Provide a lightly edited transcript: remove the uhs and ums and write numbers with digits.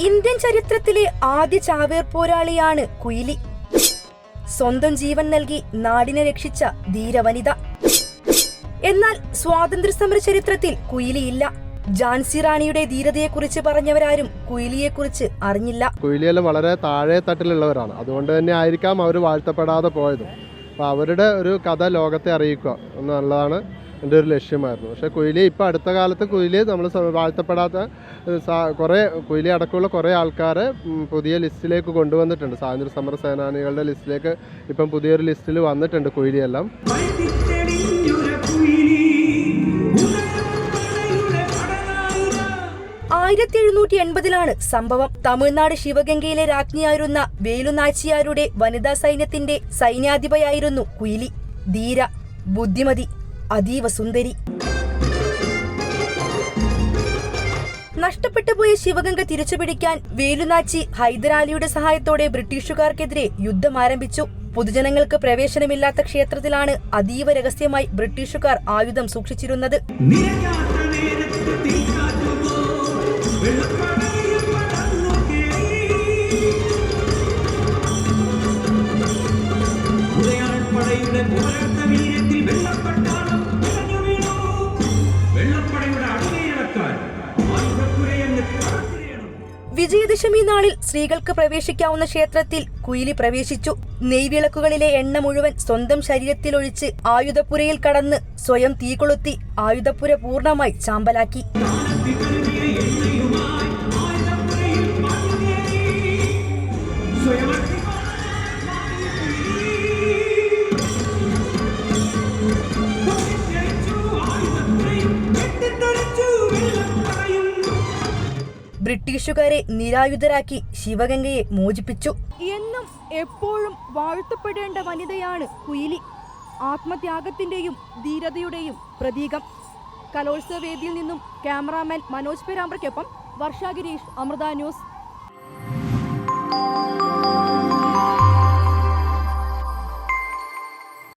Indian ചരിത്രത്തിലെ ആദ്യ ചാവേർ പോരാളിയാണ് കുയിലി. സ്വന്തം ജീവൻ നൽകി നാടിനെ രക്ഷിച്ച ധീരവനിത. എന്നാൽ സ്വാതന്ത്ര്യസമര ചരിത്രത്തിൽ കുയിലിയില്ല. ഝാൻസി റാണിയുടെ ധീരതയെക്കുറിച്ച് പറഞ്ഞവരാരും കുയിലിയെക്കുറിച്ച് അറിഞ്ഞില്ല. കുയിലിയെല്ലാം വളരെ താഴെ തട്ടിലുള്ളവരാണ്, അതുകൊണ്ട് തന്നെ ആയിരിക്കാം അവർ വാഴ്ത്തപ്പെടാതെ പോയത്. അപ്പോൾ അവരുടെ ഒരു കഥ ലോകത്തെ അറിയിക്കുക എന്നുള്ളതാണ് എൻ്റെ ഒരു ലക്ഷ്യമായിരുന്നു. പക്ഷേ കുയിലി ഇപ്പോൾ അടുത്ത കാലത്ത് കുയിലി നമ്മൾ വാഴ്ത്തപ്പെടാത്ത കുറേ കുയിലി അടക്കമുള്ള കുറേ ആൾക്കാരെ പുതിയ ലിസ്റ്റിലേക്ക് കൊണ്ടുവന്നിട്ടുണ്ട്. സ്വാതന്ത്ര്യ സമര സേനാനികളുടെ ലിസ്റ്റിലേക്ക് ഇപ്പം പുതിയൊരു ലിസ്റ്റിൽ വന്നിട്ടുണ്ട് കുയിലിയെല്ലാം. 1780 സംഭവം. തമിഴ്നാട് ശിവഗംഗയിലെ രാജ്ഞിയായിരുന്ന വേലുനാച്ചിയാരുടെ വനിതാ സൈന്യത്തിന്റെ സൈന്യാധിപയായിരുന്നു കുയിലി. ധീര, ബുദ്ധിമതി, അതീവ സുന്ദരി. നഷ്ടപ്പെട്ടുപോയ ശിവഗംഗ തിരിച്ചുപിടിക്കാൻ വേലുനാച്ചി ഹൈദരാലിയുടെ സഹായത്തോടെ ബ്രിട്ടീഷുകാർക്കെതിരെ യുദ്ധം ആരംഭിച്ചു. പൊതുജനങ്ങൾക്ക് പ്രവേശനമില്ലാത്ത ക്ഷേത്രത്തിലാണ് അതീവ രഹസ്യമായി ബ്രിട്ടീഷുകാർ ആയുധം സൂക്ഷിച്ചിരുന്നത്. വിജയദശമി നാളിൽ സ്ത്രീകൾക്ക് പ്രവേശിക്കാവുന്ന ക്ഷേത്രത്തിൽ കുയിലി പ്രവേശിച്ചു. നെയ്വിളക്കുകളിലെ എണ്ണ മുഴുവൻ സ്വന്തം ശരീരത്തിലൊഴിച്ച് ആയുധപ്പുരയിൽ കടന്ന് സ്വയം തീ കൊളുത്തി ആയുധപ്പുര പൂർണ്ണമായി ചാമ്പലാക്കി. ബ്രിട്ടീഷുകാരെ നിരായുധരാക്കി ശിവഗംഗയെ മോചിപ്പിച്ചു. എന്നും എപ്പോഴും വാഴ്ത്തപ്പെടേണ്ട വനിതയാണ് കുയിലി. ആത്മത്യാഗത്തിന്റെയും ധീരതയുടെയും പ്രതീകം. കലോത്സവ വേദിയിൽ നിന്നും ക്യാമറാമാൻ മനോജ് പെരാമ്പ്രയ്ക്കൊപ്പം വർഷ ഗിരീഷ്, അമൃത ന്യൂസ്.